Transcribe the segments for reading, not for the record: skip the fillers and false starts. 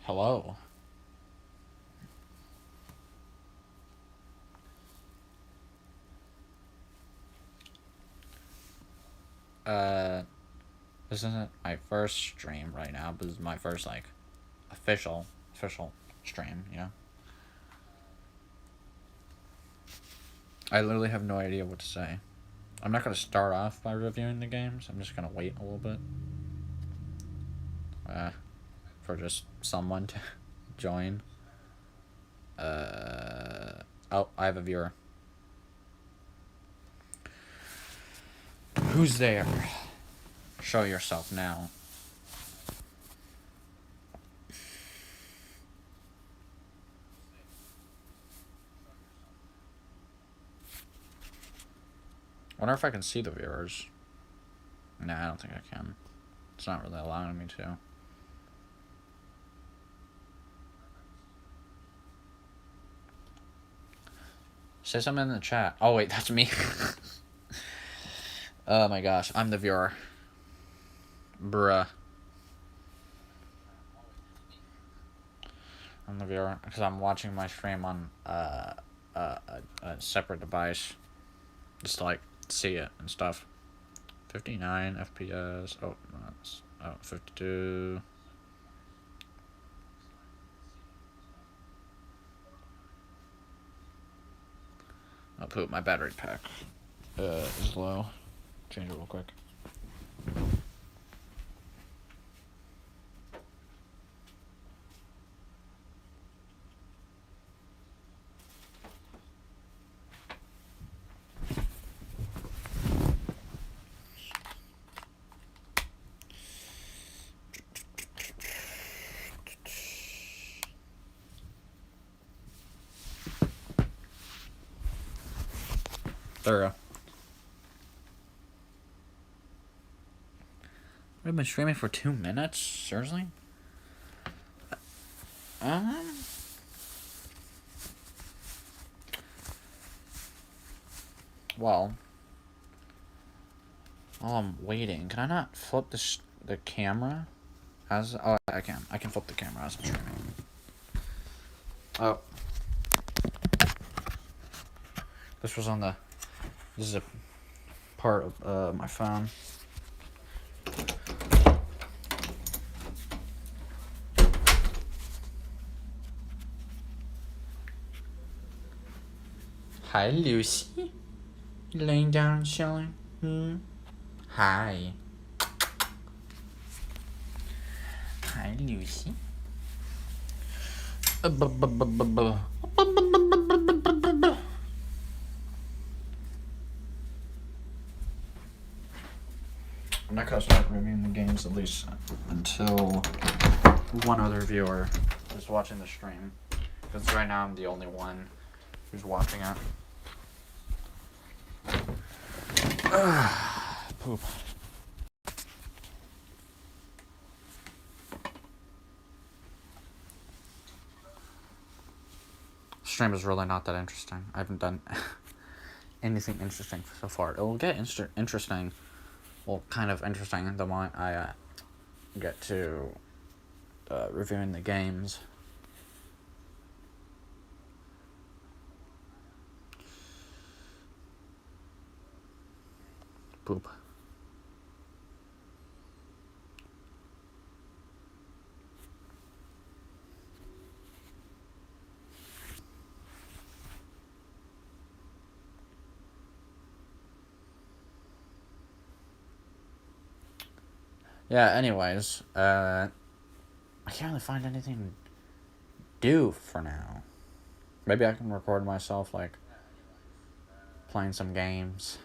Hello. Uh, this isn't my first stream right now, but this is my first like official stream. I literally have no idea what to say. I'm not gonna start off by reviewing the games. I'm just gonna wait a little bit. For just someone to join. Oh, I have a viewer. Who's there? Show yourself now. Wonder if I can see the viewers. Nah, I don't think I can. It's not really allowing me to. Say something in the chat. Oh wait, that's me. Oh my gosh, I'm the viewer. Bruh. I'm the viewer because I'm watching my stream on a separate device, just to like see it and stuff. 59 FPS. Oh, that's 52. I'll put my battery pack is low. Change it real quick. There we go. We've been streaming for 2 minutes? Seriously? Um. Well, while I'm waiting, can I not flip the camera? Oh, I can. I can flip the camera as I'm streaming. Oh. This was on the... This is a part of my phone. Hi, Lucy. You laying down and chilling? Hi. Hi, Lucy. I'm not gonna start reviewing the games at least until one other viewer is watching the stream. Because right now I'm the only one who's watching it. Poop. Stream is really not that interesting. I haven't done anything interesting so far. It will get interesting. Well, kind of interesting the moment I get to reviewing the games. Poop. Yeah, anyways, I can't really find anything to do for now. Maybe I can record myself, like, playing some games.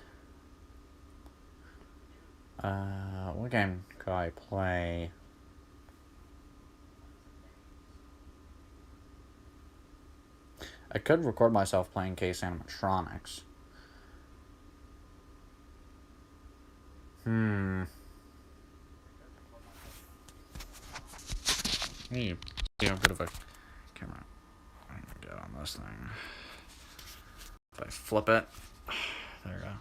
What game could I play? I could record myself playing Case Animatronics. See how good of a camera I can get on this thing. If I flip it, there we go.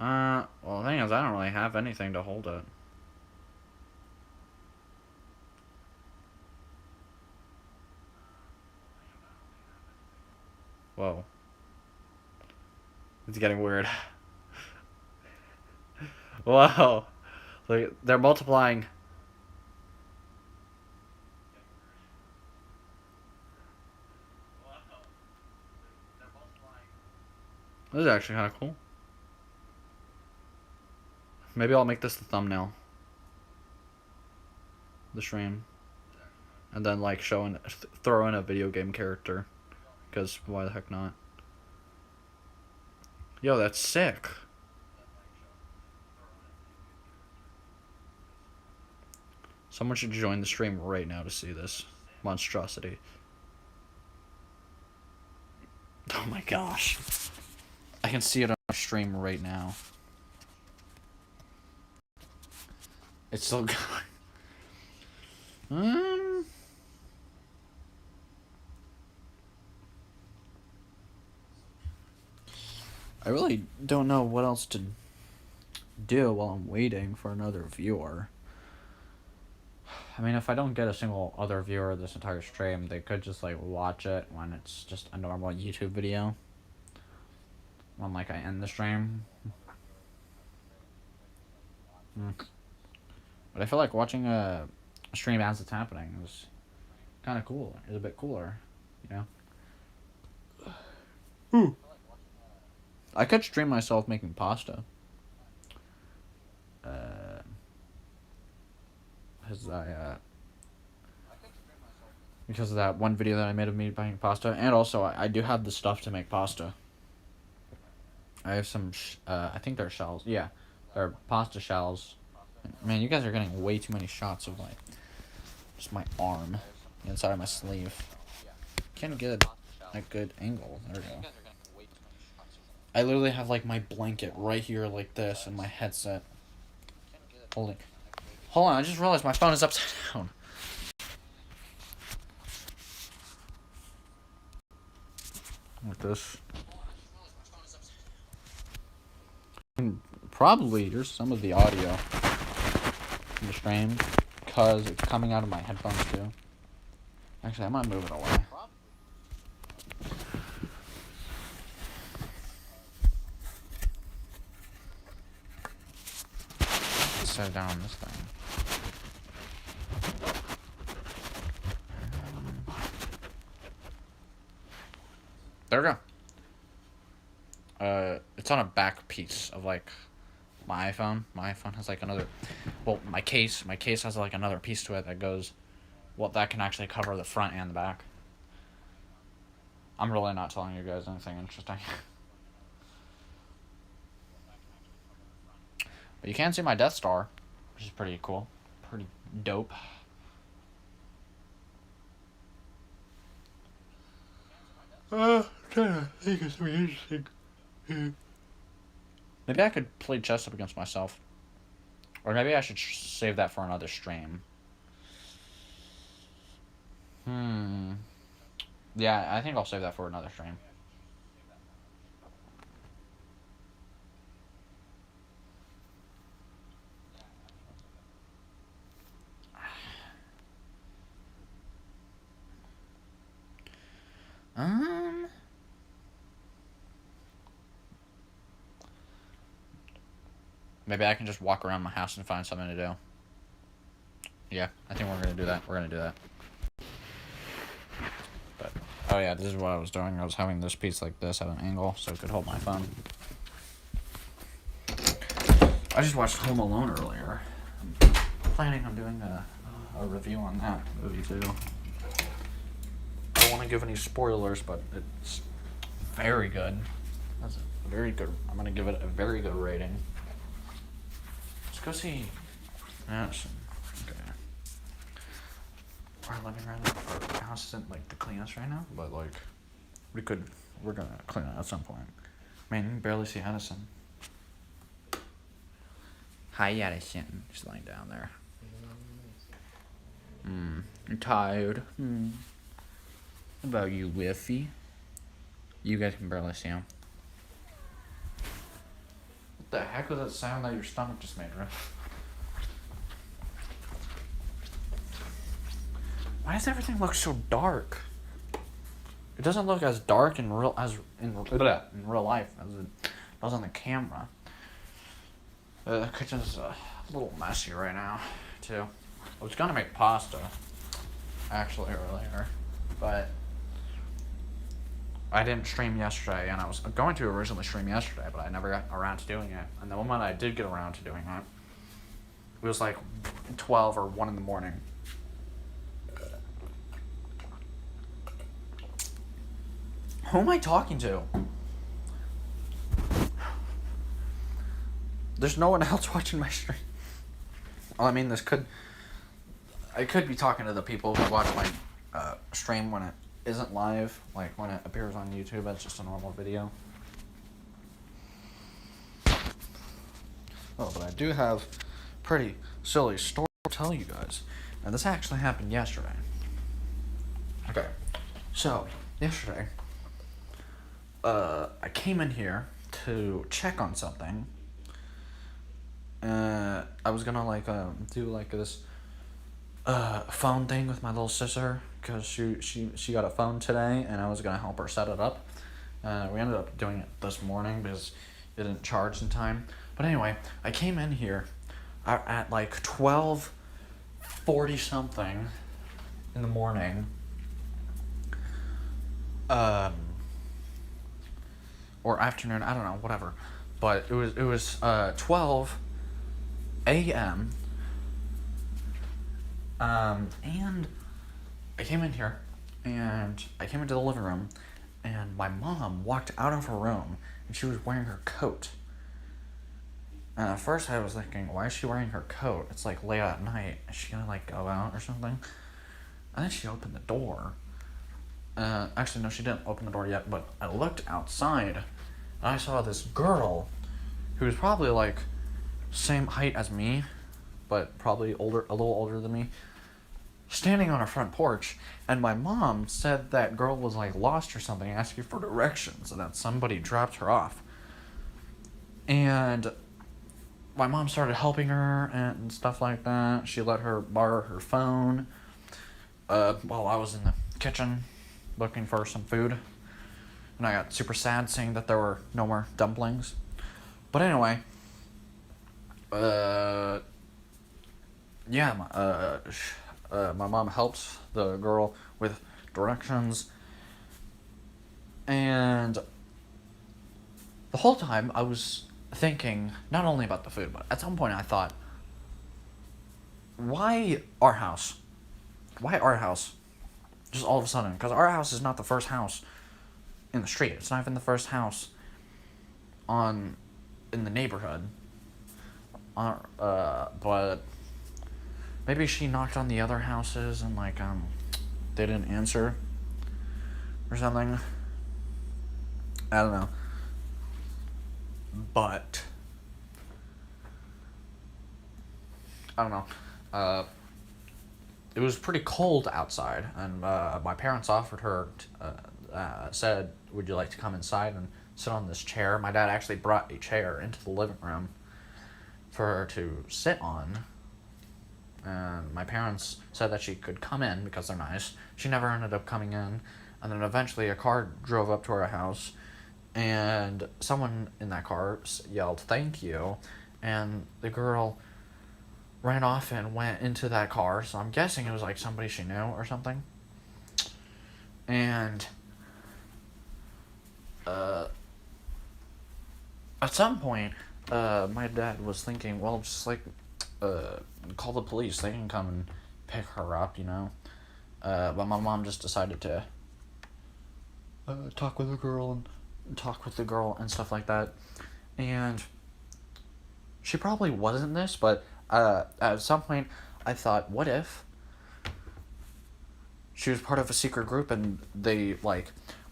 Well, the thing is, I don't really have anything to hold it. Whoa. It's getting weird. Whoa. Like, they're multiplying. This is actually kind of cool. Maybe I'll make this the thumbnail. The stream. And then, like, throw in a video game character. Because why the heck not? Yo, that's sick. Someone should join the stream right now to see this monstrosity. Oh my gosh. I can see it on our stream right now. It's still going. I really don't know what else to do while I'm waiting for another viewer. I mean, if I don't get a single other viewer this entire stream, they could just, like, watch it when it's just a normal YouTube video. When, like, I end the stream. But I feel like watching a stream as it's happening is kind of cool. It's a bit cooler, you know? I could stream myself making pasta. Because of that one video that I made of me making pasta, and also I do have the stuff to make pasta. I have some, I think they're shells. Yeah, they're pasta shells. Man, you guys are getting way too many shots of just my arm, inside of my sleeve. Can't get a good angle. There we go. I literally have like my blanket right here like this and my headset. Hold on, I just realized my phone is upside down. Like this. Probably here's some of the audio in the stream because it's coming out of my headphones too. Actually, I might move it away. Let's set it down on this thing. There we go. It's on a back piece of like my iPhone. My iPhone has like another, well, my case has like another piece to it that goes, well, that can actually cover the front and the back. I'm really not telling you guys anything interesting. But you can see my Death Star, which is pretty cool. Pretty dope. Trying to think of something interesting. Maybe I could play chess up against myself. Or maybe I should save that for another stream. Yeah, I think I'll save that for another stream. Maybe I can just walk around my house and find something to do. Yeah, I think we're gonna do that. But, oh yeah, this is what I was doing. I was having this piece like this at an angle so it could hold my phone. I just watched Home Alone earlier. I'm planning on doing a review on that movie too. I don't want to give any spoilers, but it's very good. That's very good. I'm gonna give it a very good rating. Let's go see Madison. Okay. Our living room, our house isn't like the cleanest right now, but like we're gonna clean it at some point. Man, you can barely see Addison. Hi, Addison. She's lying down there. I'm tired. What about you, Whiffy? You guys can barely see him. The heck was that sound that your stomach just made, right? Why does everything look so dark? It doesn't look as dark in real real life as it does on the camera. The kitchen's a little messy right now, too. I was gonna make pasta, actually, earlier, but I didn't stream yesterday, and I was going to originally stream yesterday, but I never got around to doing it. And the moment I did get around to doing it, it was like 12 or 1 in the morning. Who am I talking to? There's no one else watching my stream. Well, I mean, I could be talking to the people who watch my stream when it isn't live, like when it appears on YouTube as just a normal video. Oh, but I do have pretty silly story to tell you guys. And this actually happened yesterday. Okay, so, yesterday, I came in here to check on something. I was gonna do like this phone thing with my little sister, because she got a phone today, and I was gonna help her set it up. We ended up doing it this morning because it didn't charge in time. But anyway, I came in here at like 12:40 something in the morning. Or afternoon, I don't know, whatever. But it was 12 a.m. And I came in here, and I came into the living room, and my mom walked out of her room, and she was wearing her coat. And at first I was thinking, why is she wearing her coat? It's like late at night. Is she gonna like go out or something? And then she opened the door. Actually, no, she didn't open the door yet, but I looked outside, and I saw this girl who was probably like same height as me, but probably a little older than me, standing on her front porch. And my mom said that girl was like lost or something, asking for directions, and that somebody dropped her off. And my mom started helping her and stuff like that. She let her borrow her phone while I was in the kitchen looking for some food. And I got super sad seeing that there were no more dumplings. But anyway, my mom helped the girl with directions. And the whole time I was thinking not only about the food, but at some point I thought, why our house? Why our house? Just all of a sudden. Because our house is not the first house in the street. It's not even the first house in the neighborhood. But maybe she knocked on the other houses and they didn't answer or something. I don't know. But I don't know. It was pretty cold outside, and my parents offered her, said, would you like to come inside and sit on this chair? My dad actually brought a chair into the living room for her to sit on. And my parents said that she could come in because they're nice. She never ended up coming in. And then eventually a car drove up to our house, and someone in that car yelled, "Thank you." And the girl ran off and went into that car, so I'm guessing it was like somebody she knew or something. And at some point, my dad was thinking, well, just call the police. They can come and pick her up, you know. But my mom just decided to talk with the girl and stuff like that. And she probably wasn't this, but at some point I thought, what if she was part of a secret group and they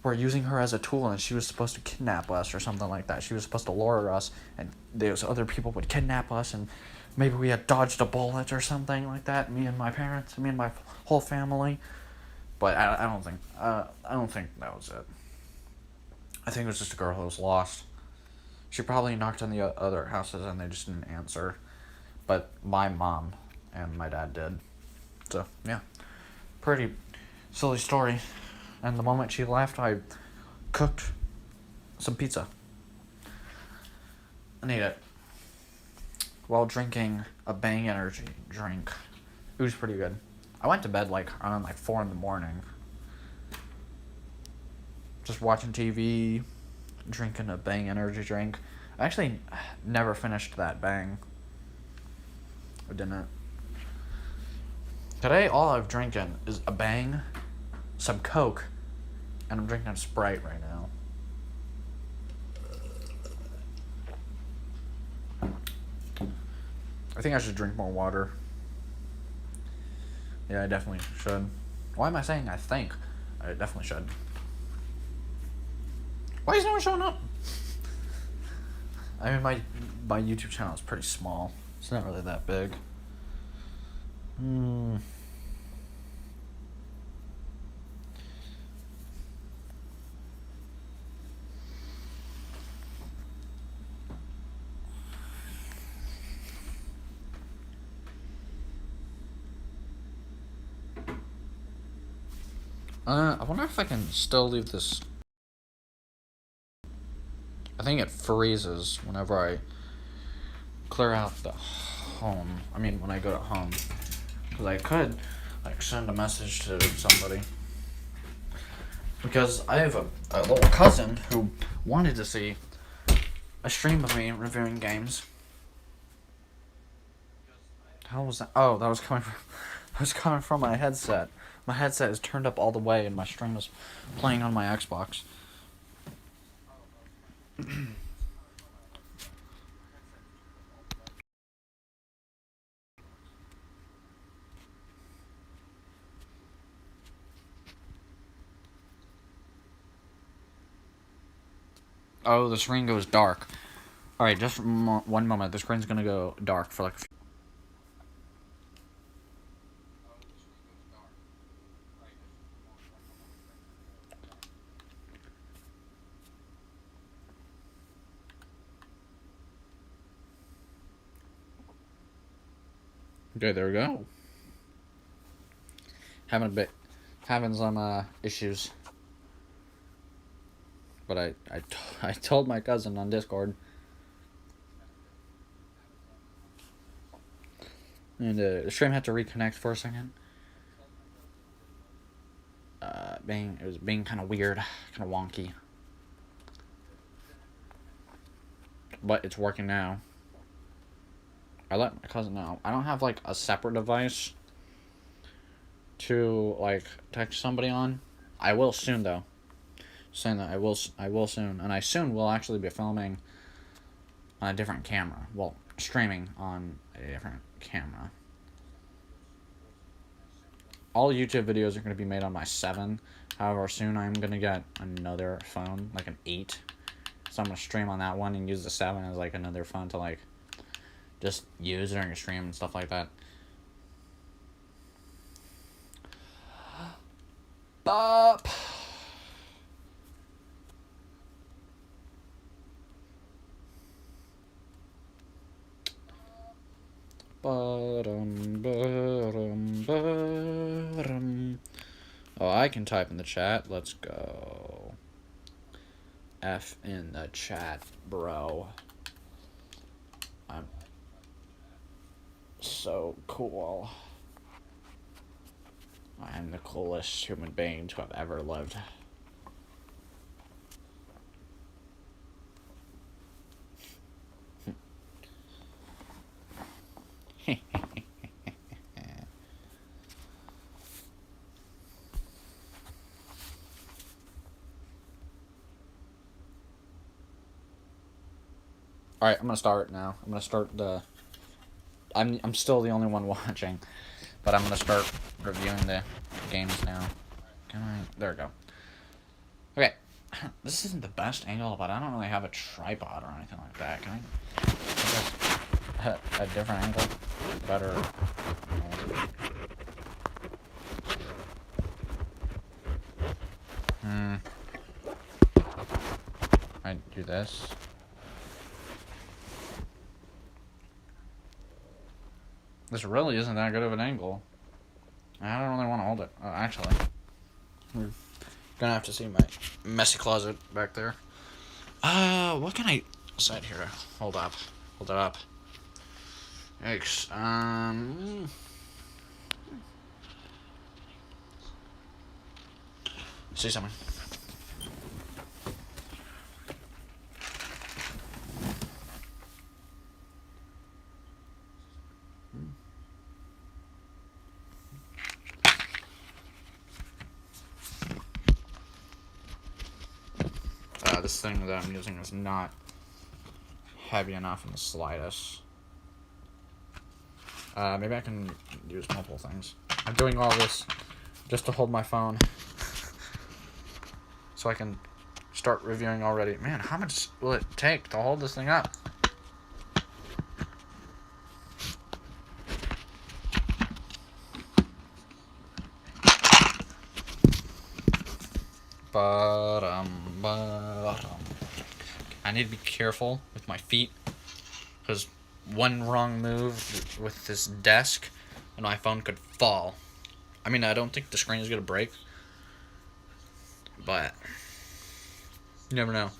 were using her as a tool, and she was supposed to kidnap us or something like that. She was supposed to lure us, and those other people would kidnap us, and maybe we had dodged a bullet or something like that. Me and my parents, me and my whole family. But I don't think that was it. I think it was just a girl who was lost. She probably knocked on the other houses and they just didn't answer. But my mom and my dad did. So, yeah. Pretty silly story. And the moment she left, I cooked some pizza and ate it while drinking a Bang energy drink. It was pretty good. I went to bed like around like 4 in the morning. Just watching TV, drinking a Bang energy drink. I actually never finished that Bang. I didn't. Today, all I've drinking is a Bang, some Coke, and I'm drinking Sprite right now. I think I should drink more water. Yeah, I definitely should. Why am I saying I think? I definitely should. Why is no one showing up? I mean, my YouTube channel is pretty small. It's not really that big. I wonder if I can still leave this. I think it freezes whenever I clear out the home. I mean, when I go to home. Because I could, like, send a message to somebody. Because I have a little cousin who wanted to see a stream of me reviewing games. How was that? Oh, that was coming from my headset. My headset is turned up all the way and my stream is playing on my Xbox. Oh, the screen goes dark. Alright, just one moment. The screen's gonna go dark for like a few. Okay, there we go. Having some issues. But I told my cousin on Discord. And the stream had to reconnect for a second. It was being kind of weird, kind of wonky. But it's working now. I let my cousin know. I don't have like a separate device to like text somebody on. I will soon though. Saying that I will soon, and I soon will actually be filming on a different camera. Well, streaming on a different camera. All YouTube videos are going to be made on my 7. However, soon I'm going to get another phone, like an 8. So I'm going to stream on that one and use the 7 as like another phone to like just use during a stream and stuff like that. Bop. Oh, I can type in the chat. Let's go. F in the chat, bro. I'm so cool. I am the coolest human being to have ever lived. Alright, I'm gonna start now. I'm gonna start the... I'm still the only one watching. But I'm gonna start reviewing the games now. Can I... There we go. Okay. This isn't the best angle, but I don't really have a tripod or anything like that. Can I a different angle? Better... I do this. This really isn't that good of an angle. I don't really want to hold it. Actually, we're gonna have to see my messy closet back there. What can I set here? Hold up. Hold it up. Yikes. See something. This thing that I'm using is not heavy enough in the slightest. Maybe I can use multiple things. I'm doing all this just to hold my phone so I can start reviewing already. Man, how much will it take to hold this thing up? I need to be careful with my feet, because one wrong move with this desk and my phone could fall. I mean, I don't think the screen is going to break, but you never know.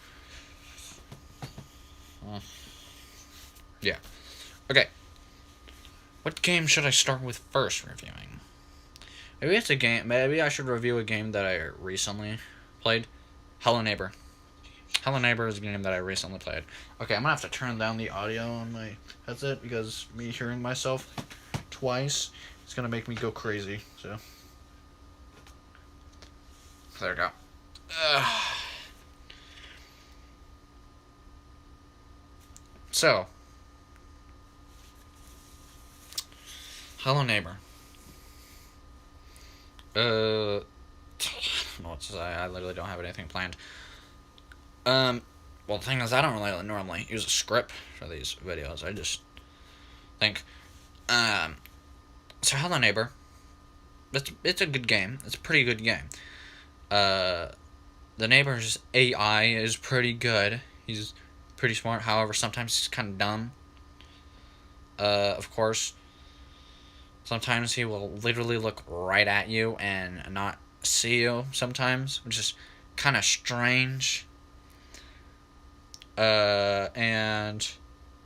Yeah. Okay. What game should I start with first reviewing? Maybe it's a game. Maybe I should review a game that I recently played. Hello Neighbor. Hello Neighbor is a game that I recently played. Okay, I'm gonna have to turn down the audio on my headset because me hearing myself twice is gonna make me go crazy. So there we go. So, Hello Neighbor. I don't know what to say. I literally don't have anything planned. Well, the thing is, I don't really normally use a script for these videos. I just think, so Hello Neighbor. It's a good game. It's a pretty good game. The neighbor's AI is pretty good. He's pretty smart. However, sometimes he's kind of dumb. Of course, sometimes he will literally look right at you and not see you sometimes, which is kind of strange. And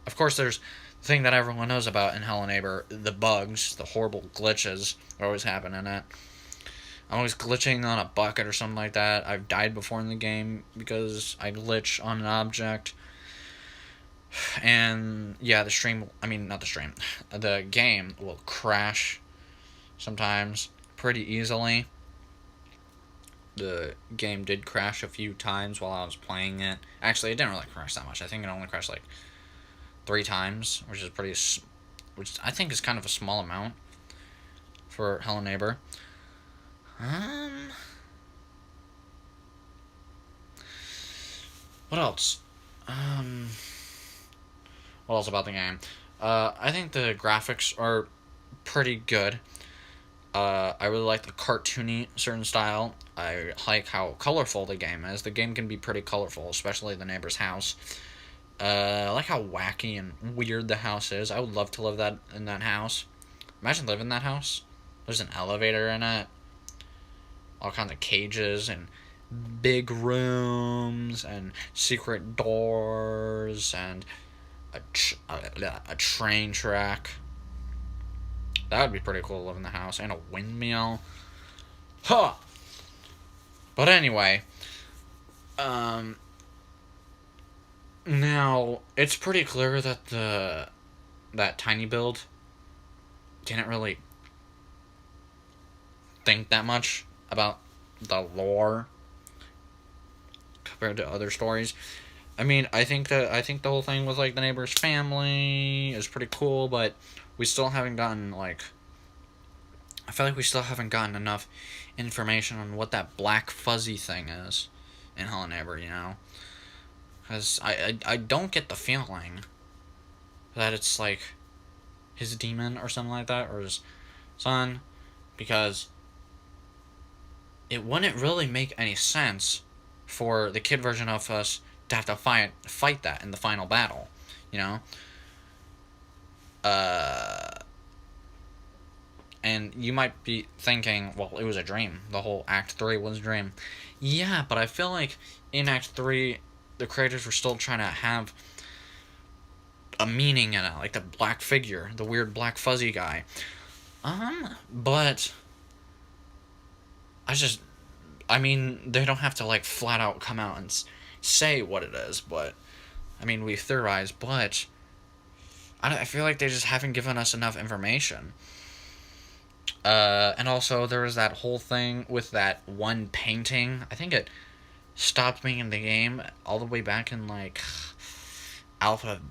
of course there's the thing that everyone knows about in Hello Neighbor, the bugs, the horrible glitches that always happen in it. I'm always glitching on a bucket or something like that. I've died before in the game because I glitch on an object. And yeah, the game will crash sometimes pretty easily. The game did crash a few times while I was playing it. Actually, it didn't really crash that much. I think it only crashed like 3 times, which I think is kind of a small amount for Hello Neighbor. What else? What else about the game? I think the graphics are pretty good. I really like the cartoony certain style. I like how colorful the game is. The game can be pretty colorful, especially the neighbor's house. I like how wacky and weird the house is. I would love to live in that house. Imagine living in that house. There's an elevator in it. All kinds of cages and big rooms and secret doors and a train track. That would be pretty cool to live in the house. And a windmill. Huh! But anyway. Now, it's pretty clear that that Tiny Build didn't really think that much about the lore compared to other stories. I mean, I think the whole thing with like the neighbor's family is pretty cool, but we still haven't gotten I feel like we still haven't gotten enough information on what that black fuzzy thing is in Hello Neighbor, you know? Because I don't get the feeling that it's like his demon or something like that, or his son, because it wouldn't really make any sense for the kid version of us to have to fight that in the final battle, you know? And you might be thinking, well, it was a dream. The whole Act 3 was a dream. Yeah, but I feel like in Act 3, the creators were still trying to have a meaning in it, like the black figure, the weird black fuzzy guy. But I mean, they don't have to like flat out come out and say what it is, but I mean, we theorize, but I feel like they just haven't given us enough information. And also there was that whole thing with that one painting. I think it stopped being in the game all the way back in like Alpha.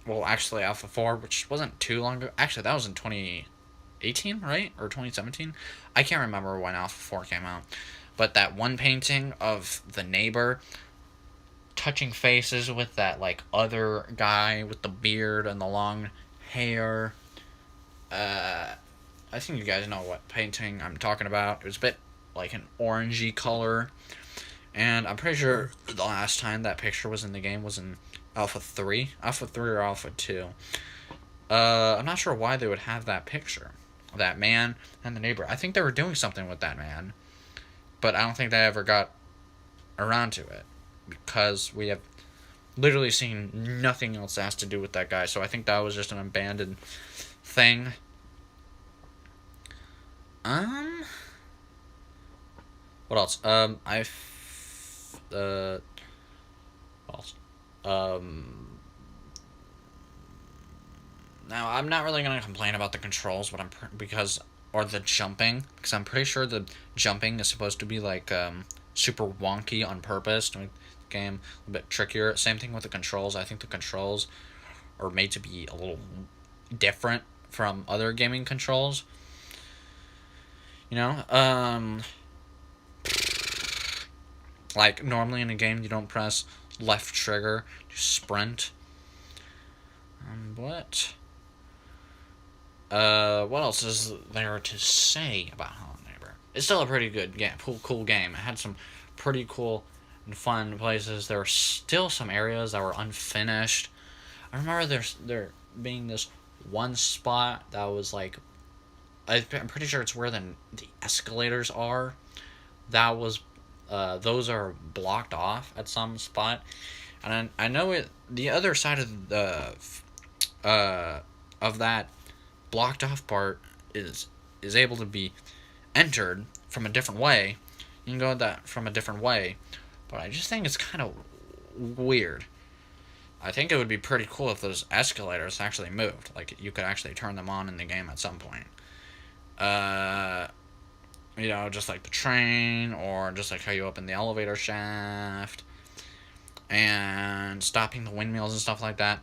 Well, actually, Alpha 4, which wasn't too long ago. Actually, that was in 2018, right? Or 2017? I can't remember when Alpha 4 came out. But that one painting of the neighbor touching faces with that, like, other guy with the beard and the long hair. I think you guys know what painting I'm talking about. It was a bit like an orangey color. And I'm pretty sure the last time that picture was in the game was in Alpha 3. Alpha 3 or Alpha 2. I'm not sure why they would have that picture. That man and the neighbor. I think they were doing something with that man. But I don't think they ever got around to it. Because we have literally seen nothing else that has to do with that guy. So I think that was just an abandoned thing. What else? What else? Now I'm not really gonna complain about the controls, but or the jumping, because I'm pretty sure the jumping is supposed to be like super wonky on purpose to make the game a bit trickier. Same thing with the controls. I think the controls are made to be a little different from other gaming controls. You know, like normally in a game you don't press left trigger to sprint. What else is there to say about Hello Neighbor? It's still a pretty good game, cool game. It had some pretty cool and fun places. There were still some areas that were unfinished. I remember there being this one spot that was like, I'm pretty sure it's where the escalators are. That was, those are blocked off at some spot, and I know it. The other side of that blocked off part is able to be entered from a different way. You can go that from a different way, but I just think it's kind of weird. I think it would be pretty cool if those escalators actually moved. Like, you could actually turn them on in the game at some point. You know, just like the train, or just like how you open the elevator shaft, and stopping the windmills and stuff like that.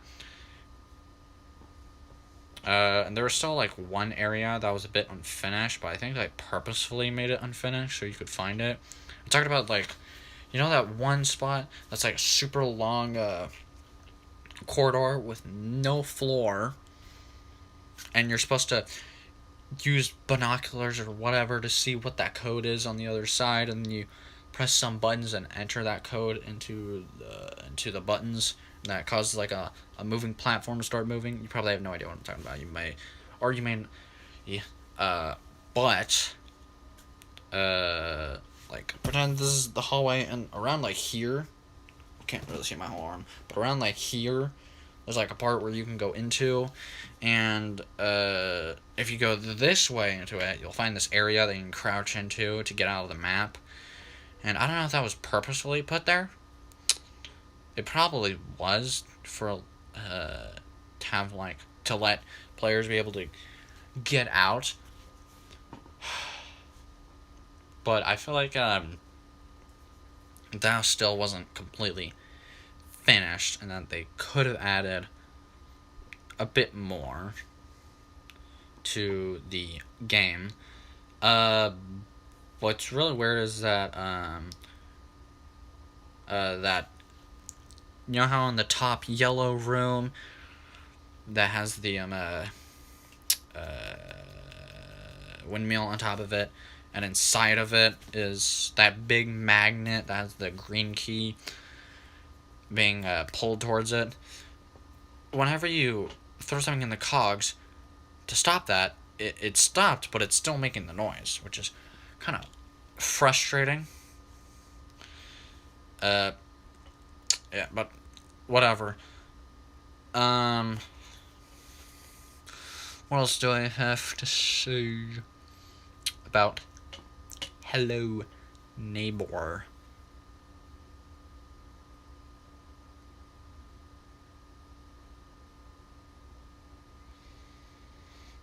And there was still like one area that was a bit unfinished, but I think they purposefully made it unfinished so you could find it. I'm talking about, like, you know that one spot that's like a super long corridor with no floor, and you're supposed to use binoculars or whatever to see what that code is on the other side, and then you press some buttons and enter that code into the buttons, and that causes like a moving platform to start moving. You probably have no idea what I'm talking about. You may, or you may, yeah, but like pretend this is the hallway, and around like here, I can't really see my whole arm, but around like here, there's like a part where you can go into, and if you go this way into it, you'll find this area that you can crouch into to get out of the map. And I don't know if that was purposefully put there. It probably was for to let players be able to get out. But I feel like that still wasn't completely finished, and that they could have added a bit more to the game. What's really weird is that that, you know how in the top yellow room that has the windmill on top of it, and inside of it is that big magnet that has the green key being pulled towards it. Whenever you throw something in the cogs, to stop that, it stopped, but it's still making the noise, which is kind of frustrating. Yeah, but whatever. What else do I have to say about Hello Neighbor?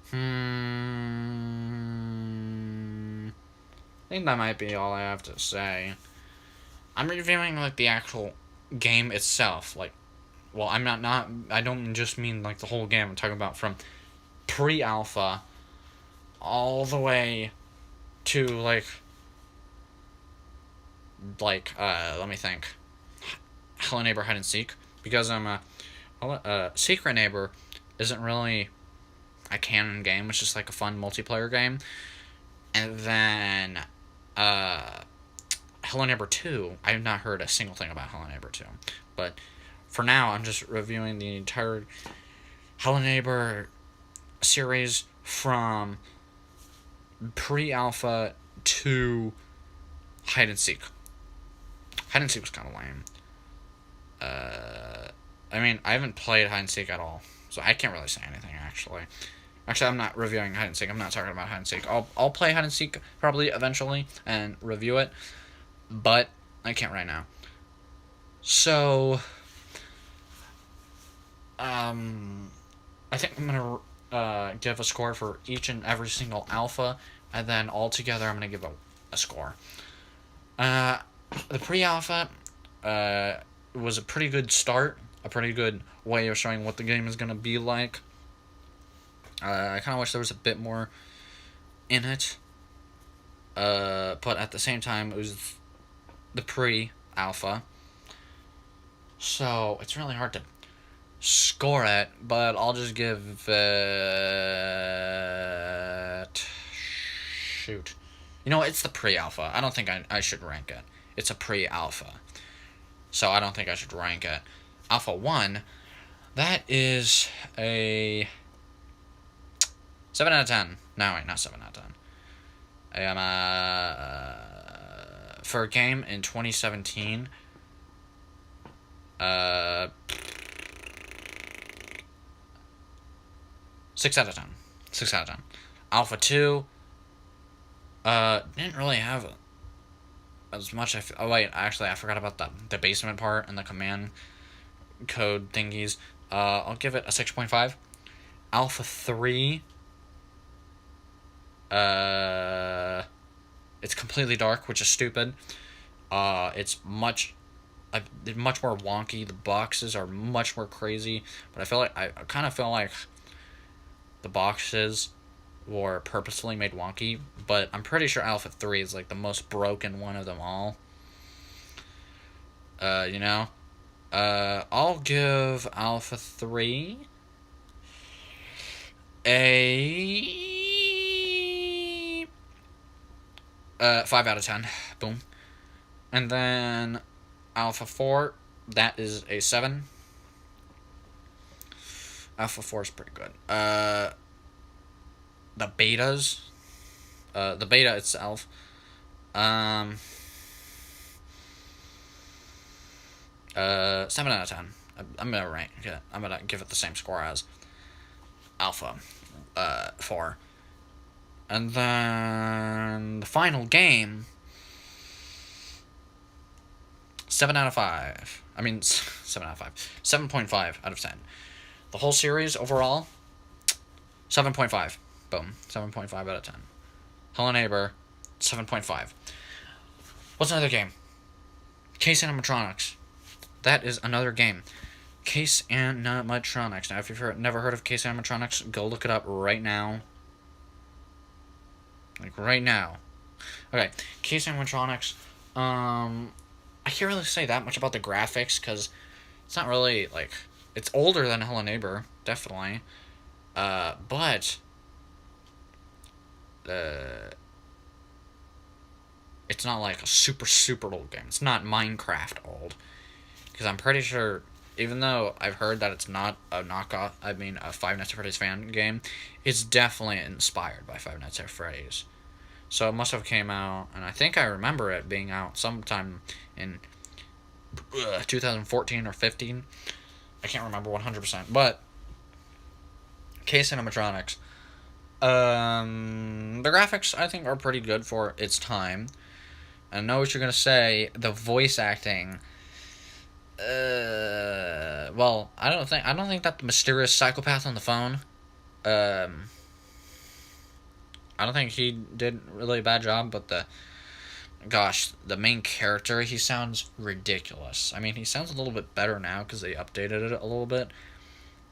I think that might be all I have to say. I'm reviewing like the actual game itself. Like, well, I'm not. I don't just mean like the whole game. I'm talking about from pre-alpha all the way to let me think. Hello Neighbor Hide and Seek, because Secret Neighbor isn't really a canon game. It's just like a fun multiplayer game. And then Hello Neighbor 2, I have not heard a single thing about Hello Neighbor 2. But for now, I'm just reviewing the entire Hello Neighbor series from pre-alpha to Hide and Seek. Hide and Seek was kind of lame. I mean, I haven't played Hide and Seek at all, so I can't really say anything, actually. Actually, I'm not reviewing Hide and Seek. I'm not talking about Hide and Seek. I'll play Hide and Seek probably eventually and review it, but I can't right now. So, I think I'm gonna give a score for each and every single alpha, and then all together I'm gonna give a score. The pre-alpha was a pretty good start, a pretty good way of showing what the game is gonna be like. I kind of wish there was a bit more in it. But at the same time, it was the pre-alpha. So, it's really hard to score it, but I'll just give it... Shoot. You know, it's the pre-alpha. I don't think I should rank it. It's a pre-alpha. So, I don't think I should rank it. Alpha 1, that is a... 7 out of 10. No, wait, not 7 out of 10. For a game in 2017, 6 out of 10. 6 out of 10. Alpha 2, didn't really have as much. Oh, wait, actually, I forgot about the basement part and the command code thingies. I'll give it a 6.5. Alpha 3, it's completely dark, which is stupid. It's much more wonky. The boxes are much more crazy, but I kind of feel like the boxes were purposefully made wonky. But I'm pretty sure Alpha 3 is like the most broken one of them all. I'll give Alpha 3 a 5 out of 10. Boom. And then Alpha 4, that is a 7. Alpha 4 is pretty good. The betas, the beta itself, 7 out of 10. I'm gonna rank it. I'm gonna give it the same score as Alpha 4. And then the final game, 7 out of 5. I mean, 7 out of 5. 7.5 out of 10. The whole series overall, 7.5. Boom. 7.5 out of 10. Hello Neighbor, 7.5. What's another game? Case Animatronics. That is another game. Case Animatronics. Now, if you've never heard of Case Animatronics, go look it up right now. Like, right now. Okay, Case Animatronics. I can't really say that much about the graphics, because it's not really, like... It's older than Hello Neighbor, definitely. But... it's not, like, a super, super old game. It's not Minecraft old. Because I'm pretty sure even though I've heard that it's not a knockoff, I mean a Five Nights at Freddy's fan game, it's definitely inspired by Five Nights at Freddy's. So it must have came out, and I think I remember it being out sometime in 2014 or 15. I can't remember 100%, but Case Animatronics. The graphics I think are pretty good for its time. I know what you're gonna say. The voice acting. Well, I don't think that the mysterious psychopath on the phone. I don't think he did really a bad job, but the main character, he sounds ridiculous. I mean, he sounds a little bit better now because they updated it a little bit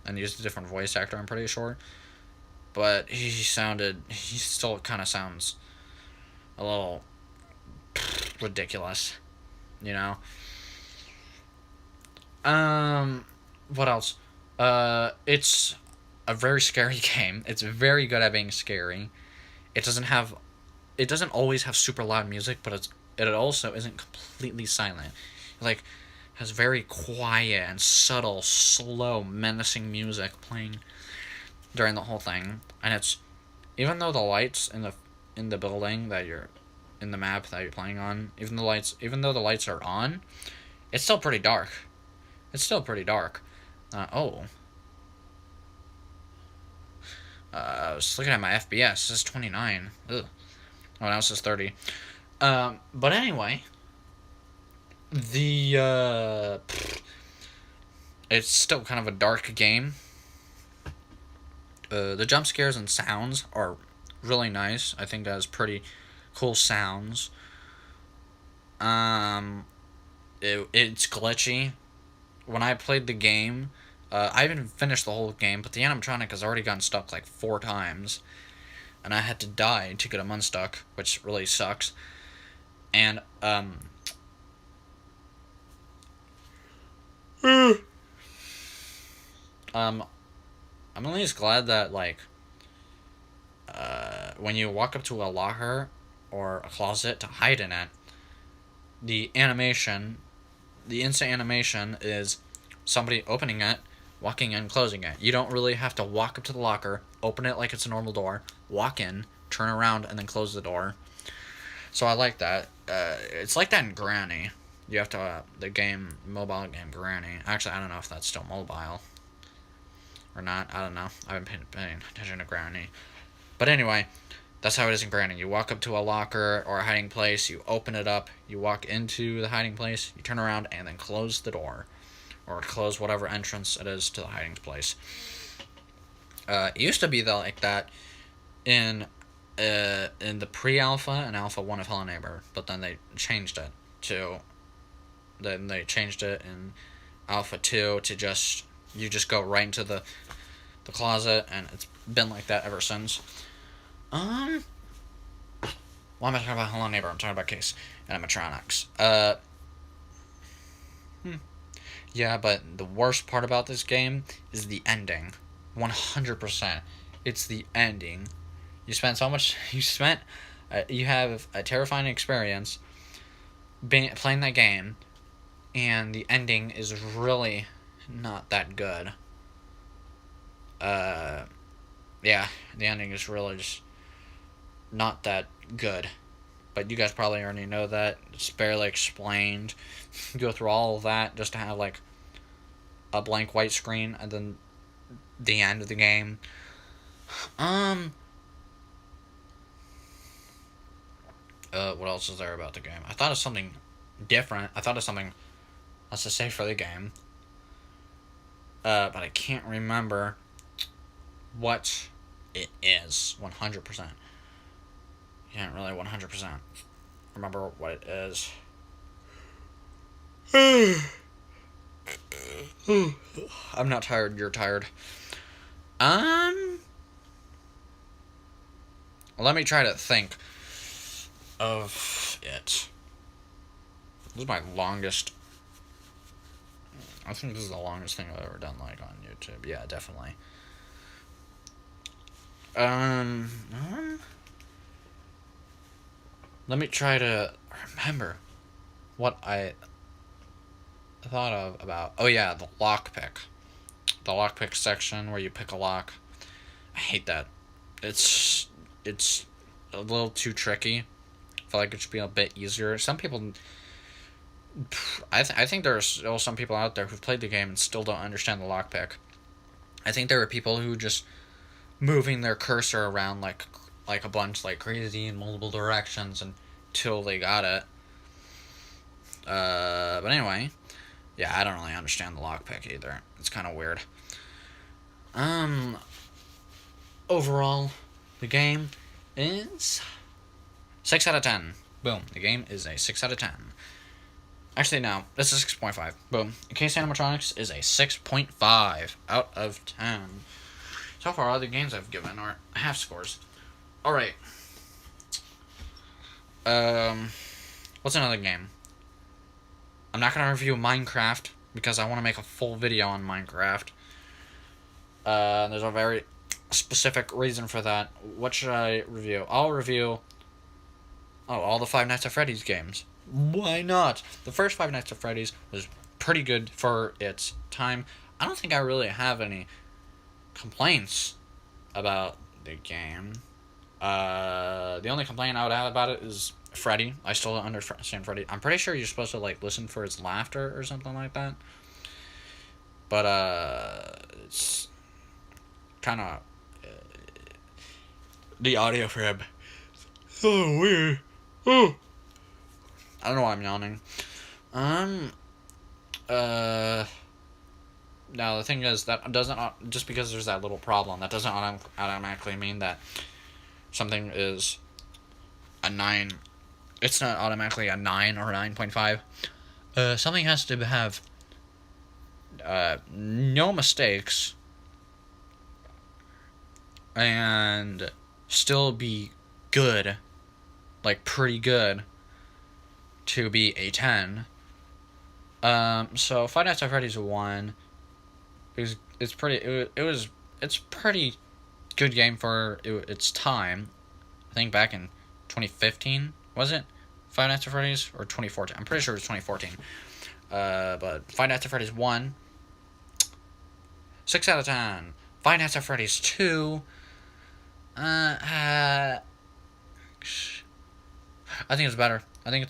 and used a different voice actor, I'm pretty sure. But he still kind of sounds a little ridiculous, you know? What else? It's a very scary game. It's very good at being scary. It doesn't always have super loud music, but it also isn't completely silent. Like, has very quiet and subtle, slow, menacing music playing during the whole thing. And it's, even though the lights in the building that you're in the map that you're playing on, even though the lights are on, it's still pretty dark. It's still pretty dark. I was looking at my FPS. It says 29. Ugh. Oh, now it says 30. But anyway, it's still kind of a dark game. The jump scares and sounds are really nice. I think that has pretty cool sounds. It's glitchy. When I played the game, I haven't finished the whole game, but the animatronic has already gotten stuck like 4 times. And I had to die to get him unstuck, which really sucks. And, I'm at least glad that, like, when you walk up to a locker or a closet to hide in it, the instant animation is somebody opening it, walking in, closing it. You don't really have to walk up to the locker, open it like it's a normal door, walk in, turn around, and then close the door. So I like that. It's like that in Granny. You have to, the mobile game Granny. Actually, I don't know if that's still mobile or not. I don't know. I haven't paying attention to Granny. But anyway, that's how it is in Granny. You walk up to a locker or a hiding place, you open it up, you walk into the hiding place, you turn around, and then close the door. Or close whatever entrance it is to the hiding place. It used to be like that in the pre-alpha and alpha 1 of Hello Neighbor, but then they changed it in alpha 2 to you just go right into the closet, and it's been like that ever since. Why am I talking about Hello Neighbor? I'm talking about Case Animatronics. Yeah, but the worst part about this game is the ending. 100%. It's the ending. You have a terrifying experience playing that game, and the ending is really not that good. Yeah, the ending is really just not that good. But you guys probably already know that. It's barely explained. Go through all of that just to have, like, a blank white screen and then the end of the game. What else is there about the game? I thought of something different. I thought of something else to say for the game. But I can't remember what it is 100%. Can't really 100% remember what it is. I'm not tired, you're tired. Let me try to think of it. This is my longest. I think this is the longest thing I've ever done, like, on YouTube. Yeah, definitely. Let me try to remember what I thought of about. Oh yeah, the lockpick. The lockpick section where you pick a lock. I hate that. It's a little too tricky. I feel like it should be a bit easier. Some people, I think there are still some people out there who've played the game and still don't understand the lockpick. I think there are people who just moving their cursor around like a bunch, like crazy in multiple directions until they got it. But anyway, yeah, I don't really understand the lockpick either. It's kind of weird. Overall, the game is 6 out of 10. Boom. The game is a 6 out of 10. Actually, no. This is 6.5. Boom. Case Animatronics is a 6.5 out of 10. So far, all the games I've given are half scores. Alright. What's another game? I'm not going to review Minecraft because I want to make a full video on Minecraft. There's a very specific reason for that. What should I review? I'll review all the Five Nights at Freddy's games. Why not? The first Five Nights at Freddy's was pretty good for its time. I don't think I really have any complaints about the game. The only complaint I would have about it is Freddy. I still don't understand Freddy. I'm pretty sure you're supposed to like listen for his laughter or something like that. But it's kind of the audio for him. So weird. Oh. I don't know why I'm yawning. Now the thing is that doesn't just because there's that little problem that doesn't automatically mean that something is a 9. It's not automatically a 9 or 9.5. Something has to have no mistakes and still be good, like pretty good, to be a 10. So Five Nights at Freddy's 1 it's pretty good game for its time. I think back in 2015, was it? Five Nights at Freddy's or 2014? I'm pretty sure it was 2014. But Five Nights at Freddy's 1, 6 out of 10. Five Nights at Freddy's 2, I think it's better. I think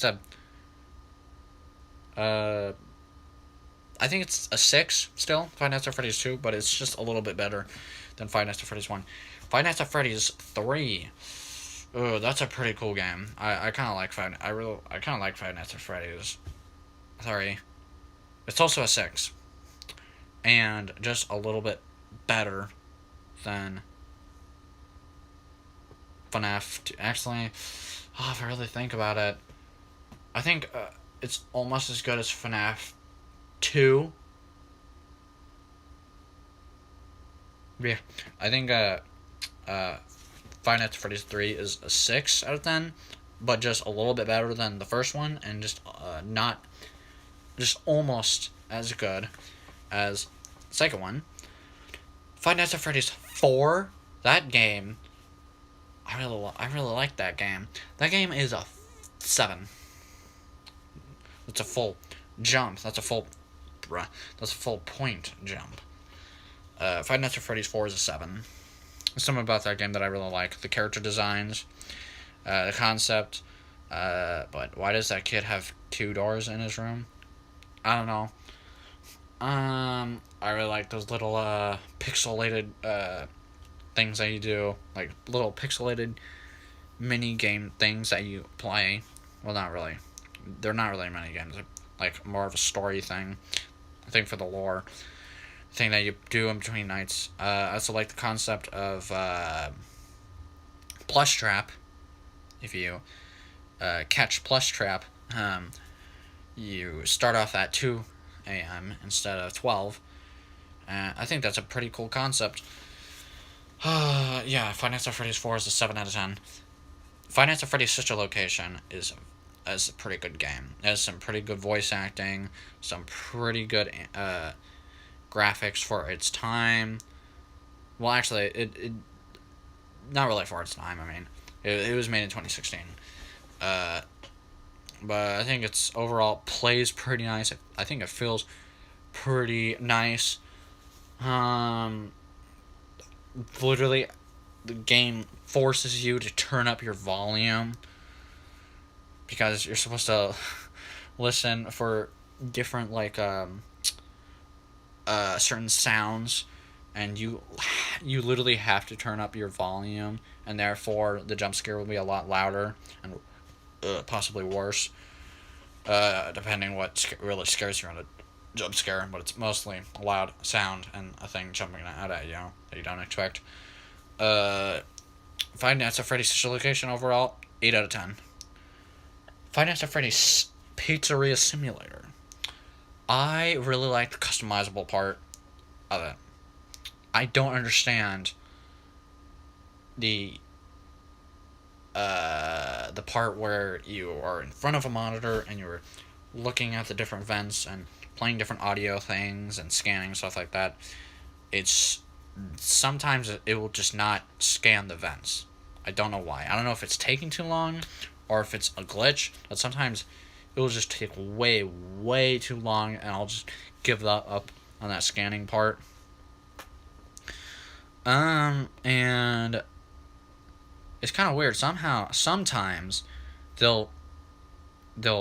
it's a 6 still, Five Nights at Freddy's 2, but it's just a little bit better than Five Nights at Freddy's 1. Five Nights at Freddy's 3. Oh, that's a pretty cool game. I kind of like Five Nights at Freddy's 3. It's also a 6. And just a little bit better than FNAF 2. Actually, if I really think about it, I think it's almost as good as FNAF 2. Yeah, I think Five Nights at Freddy's 3 is a 6 out of 10, but just a little bit better than the first one, and just almost as good as the second one. Five Nights at Freddy's 4, that game, I really like that game. That game is a 7. It's a full jump. That's a full point jump. Five Nights at Freddy's 4 is a 7. There's something about that game that I really like. The character designs, the concept. But why does that kid have 2 doors in his room? I don't know. I really like those little pixelated things that you do, like little pixelated mini game things that you play. Well, not really. They're not really mini games. They're like more of a story thing. I think for the lore thing that you do in between nights. I also like the concept of Plush Trap. If you catch Plush Trap, you start off at 2 a.m. instead of 12. I think that's a pretty cool concept. Yeah, Five Nights at Freddy's 4 is a 7 out of 10. Five Nights at Freddy's Sister Location is a pretty good game. It has some pretty good voice acting, some pretty good graphics for its time. Well, actually, it not really for its time. I mean, it was made in 2016. but I think it's overall plays pretty nice. I think it feels pretty nice. Um, Literally, the game forces you to turn up your volume because you're supposed to listen for different certain sounds, and you literally have to turn up your volume, and therefore the jump scare will be a lot louder and possibly worse, depending what really scares you on a jump scare. But it's mostly a loud sound and a thing jumping out at you that you don't expect. Five Nights at Freddy's Special Location overall 8 out of 10. Five Nights at Freddy's Pizzeria Simulator. I really like the customizable part of it. I don't understand the part where you are in front of a monitor and you're looking at the different vents and playing different audio things and scanning stuff like that. It's sometimes it will just not scan the vents. I don't know why. I don't know if it's taking too long or if it's a glitch, but sometimes it will just take way too long, and I'll just give that up on that scanning part. And it's kind of weird. Sometimes they'll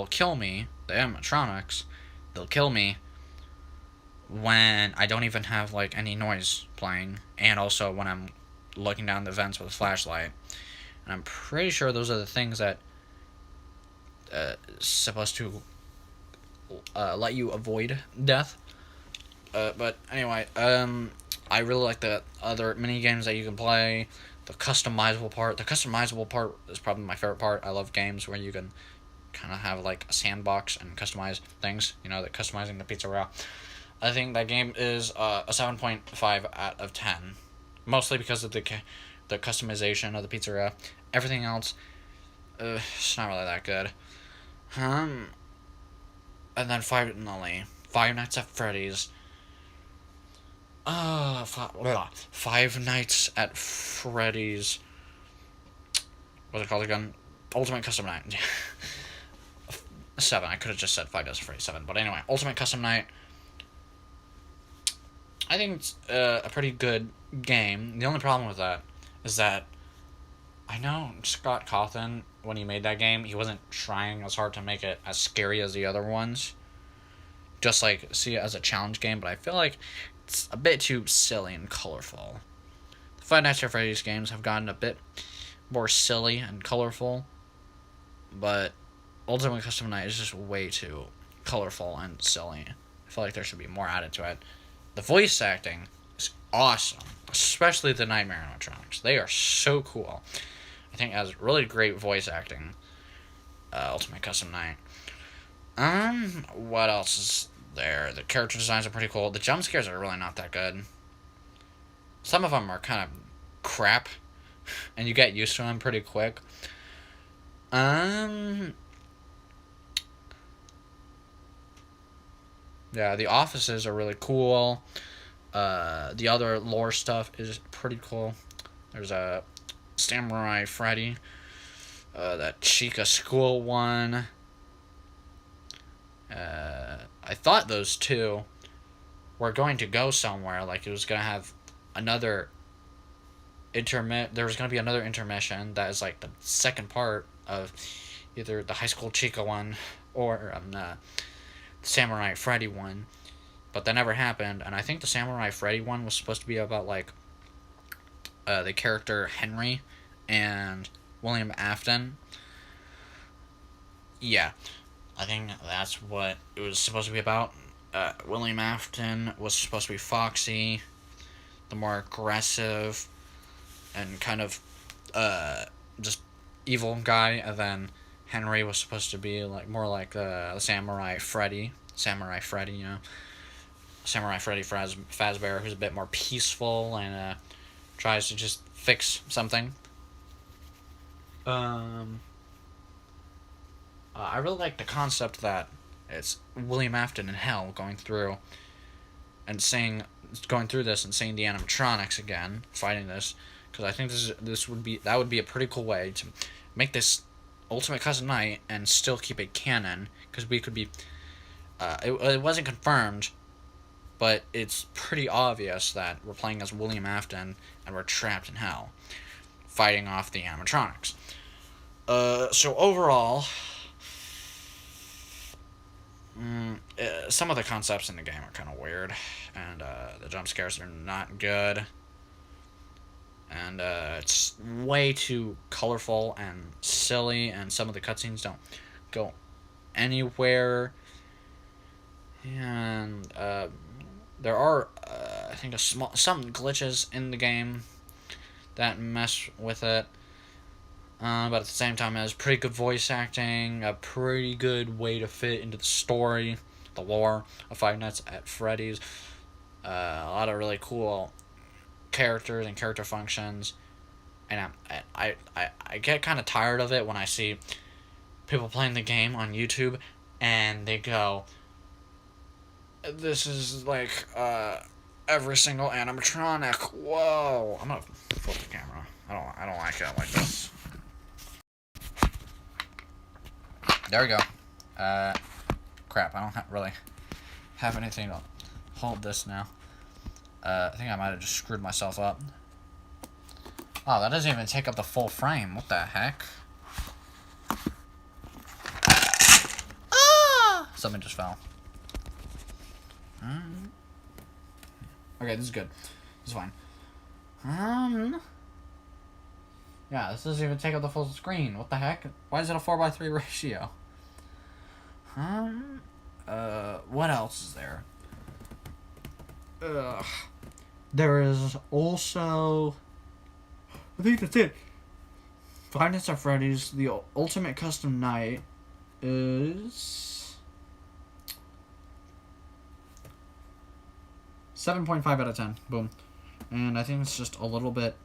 kill me. The animatronics, they'll kill me when I don't even have like any noise playing, and also when I'm looking down the vents with a flashlight. And I'm pretty sure those are the things that supposed to let you avoid death. But anyway, I really like the other mini games that you can play. The customizable part. The customizable part is probably my favorite part. I love games where you can kind of have like a sandbox and customize things. You know, that customizing the pizzeria. I think that game is a 7.5 out of 10. Mostly because of the customization of the pizzeria. Everything else, it's not really that good. And then finally, Five Nights at Freddy's. Five Nights at Freddy's. What's it called again? Ultimate Custom Night. 7. I could have just said Five Nights at Freddy's 7. But anyway, Ultimate Custom Night. I think it's a pretty good game. The only problem with that is that I know Scott Cawthon, when he made that game, he wasn't trying as hard to make it as scary as the other ones. Just like see it as a challenge game, but I feel like it's a bit too silly and colorful. The Five Nights at Freddy's games have gotten a bit more silly and colorful, but Ultimate Custom Night is just way too colorful and silly. I feel like there should be more added to it. The voice acting is awesome, especially the Nightmare animatronics. They are so cool. I think it has really great voice acting. Ultimate Custom Night. What else is there? The character designs are pretty cool. The jump scares are really not that good. Some of them are kind of crap, and you get used to them pretty quick. Yeah, the offices are really cool. The other lore stuff is pretty cool. There's a Samurai Freddy, that Chica School one. I thought those two were going to go somewhere. Like it was gonna have another there was gonna be another intermission that is like the second part of either the High School Chica one or the Samurai Freddy one, but that never happened. And I think the Samurai Freddy one was supposed to be about like the character Henry and William Afton. Yeah, I think that's what it was supposed to be about. William Afton was supposed to be Foxy, the more aggressive and kind of just evil guy, and then Henry was supposed to be like more like the Samurai Freddy, you know, Samurai Freddy Fazbear, who's a bit more peaceful and tries to just fix something. I really like the concept that it's William Afton in hell going through this and seeing the animatronics again, fighting this, because I think that would be a pretty cool way to make this Ultimate Custom Night and still keep it canon, because we could be. It wasn't confirmed, but it's pretty obvious that we're playing as William Afton and we're trapped in hell, fighting off the animatronics. So overall, some of the concepts in the game are kind of weird, and the jump scares are not good, and it's way too colorful and silly, and some of the cutscenes don't go anywhere, and there are I think some glitches in the game that mess with it. But at the same time, it has pretty good voice acting, a pretty good way to fit into the story, the lore of Five Nights at Freddy's. A lot of really cool characters and character functions, and I get kind of tired of it when I see people playing the game on YouTube, and they go, "This is like every single animatronic." Whoa! I'm gonna flip the camera. I don't like it like this. There we go. Crap, I don't really have anything to hold this now. I think I might have just screwed myself up. Oh, that doesn't even take up the full frame. What the heck? Ah! Something just fell. Okay, this is good. This is fine. Yeah, this doesn't even take up the full screen. What the heck? Why is it a 4:3 ratio? What else is there? There is also... I think that's it. Five Nights at Freddy's, the Ultimate Custom Night is... 7.5 out of 10. Boom. And I think it's just a little bit...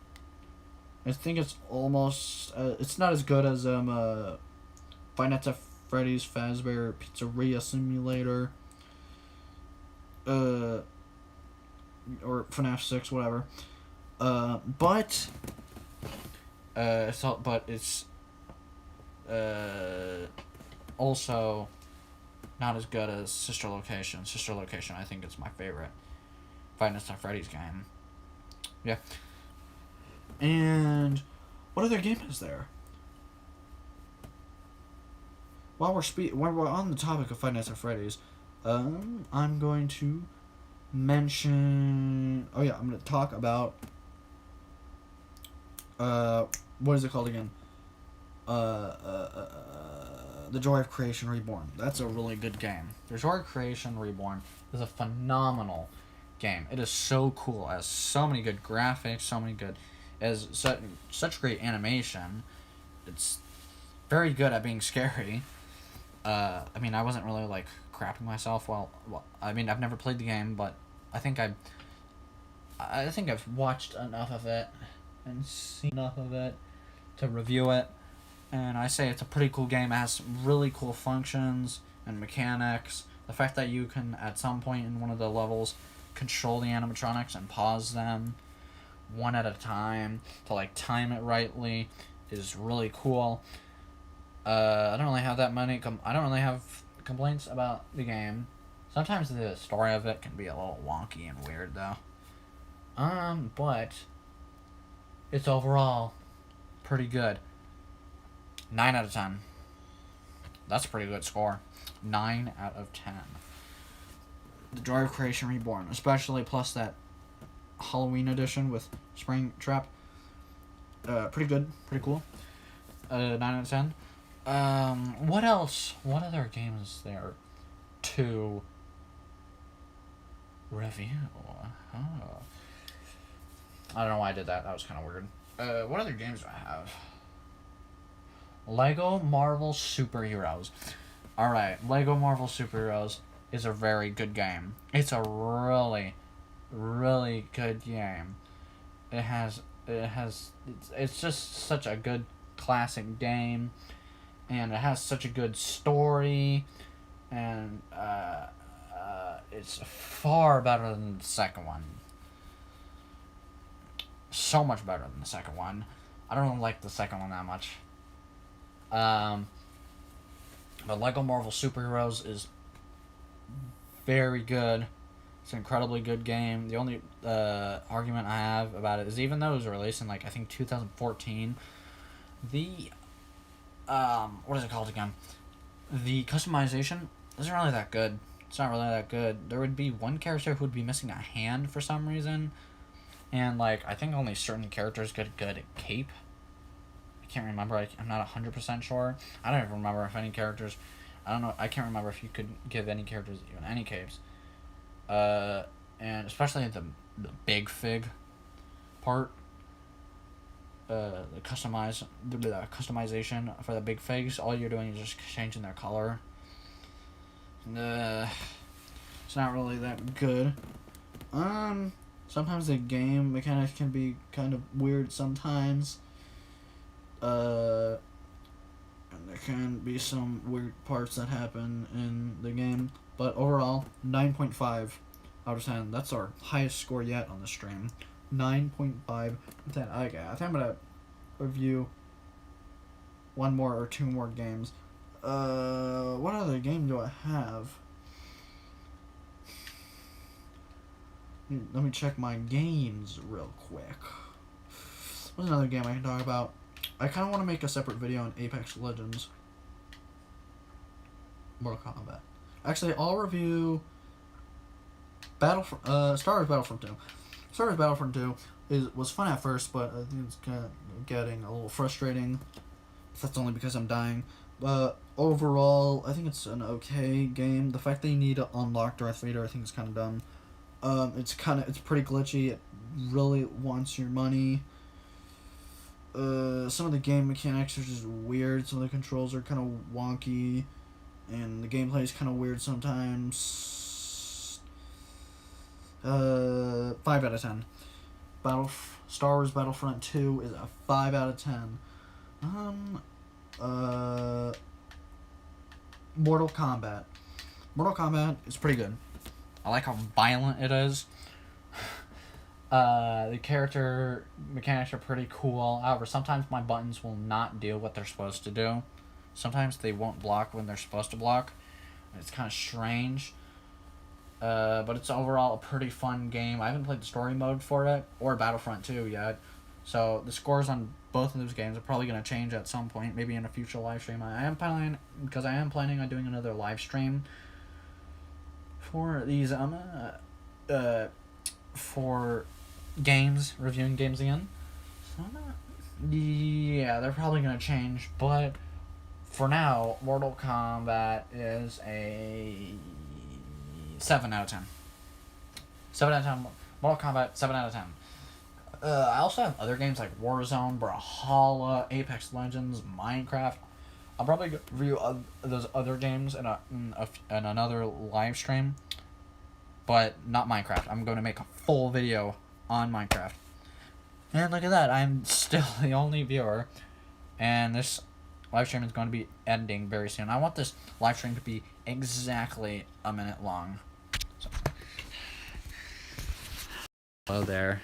I think it's almost... it's not as good as Five Nights at Freddy's Fazbear Pizzeria Simulator. Or FNAF 6, whatever. But it's also not as good as Sister Location. Sister Location, I think, is my favorite Five Nights at Freddy's game. Yeah. And what other game is there? While we're on the topic of Five Nights at Freddy's, I'm going to mention... Oh yeah, I'm going to talk about... what is it called again? The Joy of Creation Reborn. That's a really good game. The Joy of Creation Reborn is a phenomenal game. It is so cool. It has so many good graphics, so many good... It has such great animation. It's very good at being scary. I mean, I wasn't really, like, crapping myself well, I mean, I've never played the game, but I think I've watched enough of it and seen enough of it to review it, and I say it's a pretty cool game. It has really cool functions and mechanics. The fact that you can, at some point in one of the levels, control the animatronics and pause them one at a time to, like, time it rightly is really cool. I don't really have that many. I don't really have complaints about the game. Sometimes the story of it can be a little wonky and weird, though. But it's overall pretty good. 9 out of 10. That's a pretty good score. 9 out of 10. The Joy of Creation Reborn, especially plus that Halloween edition with Springtrap. Pretty good. Pretty cool. 9 out of 10. What else? What other games is there to review? Oh. I don't know why I did that. That was kind of weird. What other games do I have? Lego Marvel Superheroes. Alright, Lego Marvel Superheroes is a very good game. It's a really, really good game. It's just such a good classic game. And it has such a good story, and it's far better than the second one. So much better than the second one. I don't really like the second one that much. Um, but Lego Marvel Superheroes is very good. It's an incredibly good game. The only argument I have about it is even though it was released in like I think 2014, the what is it called again? The customization isn't really that good. It's not really that good. There would be one character who would be missing a hand for some reason, and like I think only certain characters get good at cape. I can't remember. I'm not 100% sure. I don't even remember if any characters. I don't know. I can't remember if you could give any characters even any capes. And especially the big fig part. The customization for the big figs. All you're doing is just changing their color. It's not really that good. Sometimes the game mechanics can be kind of weird sometimes. And there can be some weird parts that happen in the game. But overall, 9.5 out of 10. That's our highest score yet on the stream. 9.5 out of 10. Okay, I think I'm going to review one more or two more games. What other game do I have? Let me check my games real quick. What's another game I can talk about? I kind of want to make a separate video on Apex Legends. Mortal Kombat. Actually, I'll review Star Wars Battlefront 2. Star Wars Battlefront 2 was fun at first, but I think it's kind of getting a little frustrating. That's only because I'm dying. But overall, I think it's an okay game. The fact that you need to unlock Darth Vader, I think is kind of dumb. It's pretty glitchy. It really wants your money. Some of the game mechanics are just weird. Some of the controls are kind of wonky, and the gameplay is kind of weird sometimes. 5 out of 10. Star Wars Battlefront 2 is a 5 out of 10. Mortal Kombat. Mortal Kombat is pretty good. I like how violent it is. The character mechanics are pretty cool. However, sometimes my buttons will not do what they're supposed to do. Sometimes they won't block when they're supposed to block. It's kind of strange. But it's overall a pretty fun game. I haven't played the story mode for it or Battlefront 2 yet. So the scores on both of those games are probably going to change at some point, maybe in a future live stream. I am planning on doing another live stream for these for games, reviewing games again. So yeah, they're probably going to change, but for now, Mortal Kombat is a 7 out of 10. 7 out of 10. Mortal Kombat, 7 out of 10. I also have other games like Warzone, Brawlhalla, Apex Legends, Minecraft. I'll probably review those other games in another live stream, but not Minecraft. I'm going to make a full video on Minecraft. And look at that, I'm still the only viewer, and this live stream is going to be ending very soon. I want this live stream to be exactly a minute long. So. Hello there.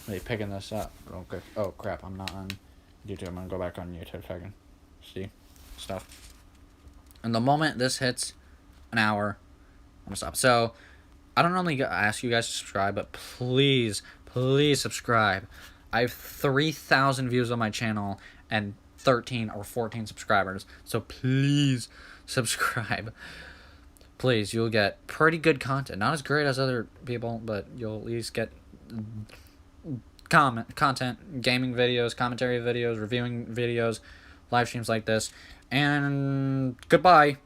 Really picking this up real quick. Oh crap, I'm not on YouTube. I'm gonna go back on YouTube so I can see stuff. And the moment this hits an hour, I'm gonna stop. So I don't normally ask you guys to subscribe, but please subscribe. I have 3,000 views on my channel and 13 or 14 subscribers. So please subscribe. Please, you'll get pretty good content. Not as great as other people, but you'll at least get content, gaming videos, commentary videos, reviewing videos, live streams like this. And goodbye.